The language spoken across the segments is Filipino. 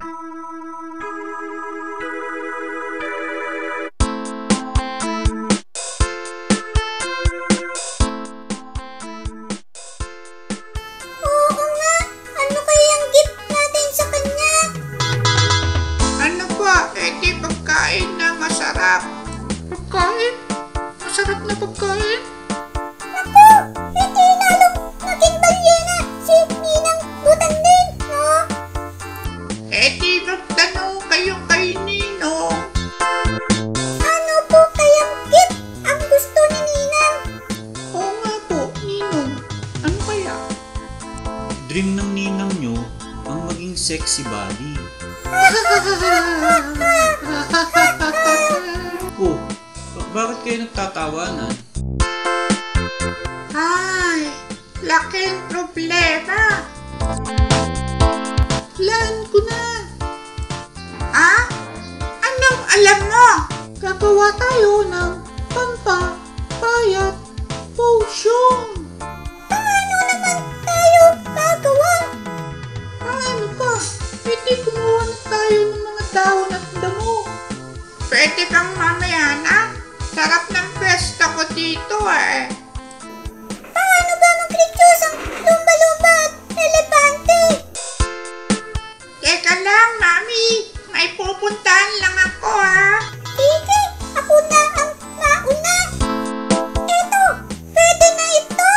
Oo nga, ano kayang gift natin sa kanya? Ano ba? Di pagkain na masarap. Pagkain? Masarap na pagkain? Naku, hindi lalong maging balyena si Ninang Butan din, no? Di magtanong kayo kay Ninong. Ano po kayang gift ang gusto ni Ninang? Oo nga po, Ninong. Ano kaya? Dream ng ninang nyo ang maging sexy body. Oh, bakit kayo nagtatawanan? Ay, laking problema. Plan ko na. Anong alam mo? Gagawa tayo ng pampapayat potion. Paano naman tayo gagawa? Ano pa? Pwede kumuha na tayo ng mga dahon at damo. Pwede kang mamaya na. Sarap ng pesta ko dito eh. Paano ba mag-reduce ang lumba-lumba at elepante? Teka lang, Mami. May pupuntahan lang ako ha. Sige, ako na ang mauna. Eto, pwede na ito.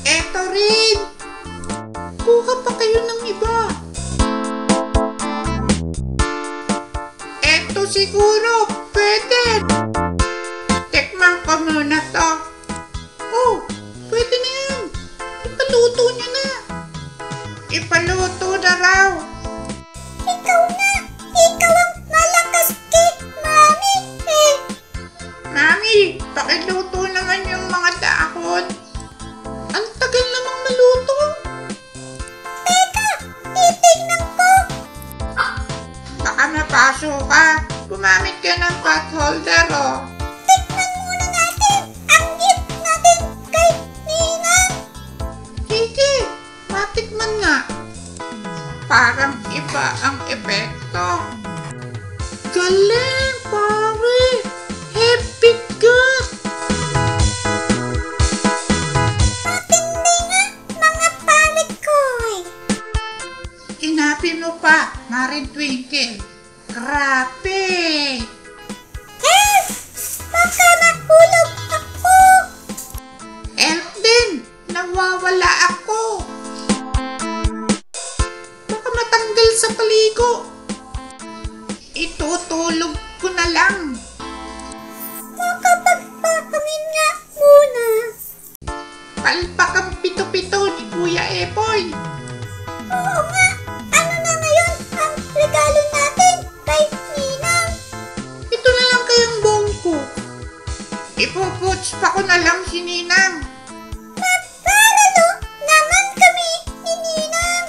Eto rin. Kuha pa kayo ng iba. Eto siguro, pwede. Tikman ko muna to. Oh, pwede na yan. Ipaluto niyo na. Ipaluto na raw. Ikaw na. Ikaw ang malakas kay Mami. Mami, pakiluto naman yung mga dahon. Ang tagal namang maluto. Teka, titignan ko. Baka mapaso ka. Gumamit ka ng pot holder, oh. Tikman muna natin ang gift natin kay Ninang. Sige, matikman nga. Parang iba ang epekto. Galing, pare! Happy ka! Matindi nga, mga palit ko Hinapi mo pa, Marin Twinkle. Grabe! Baka mahulog ako. Elf din, nawawala ako. Baka matanggal sa paligo. Itutulog ko na lang. Makapagpapamin nga muna. Palpak ang pito-pito ni Kuya Epoy. Oo nga, ano na ngayon ang regalo natin kay Ninang? Ito na lang kayang bongko. Ipuputs pa ko na lang si Ninang. Magparalo naman kami ni Ninang.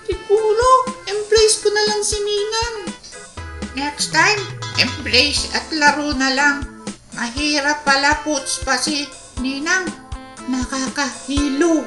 Siguro, embrace ko na lang si Ninang. Next time, embrace at laro na lang. Mahirap pala puts pa si Ninang. Nakakahilo.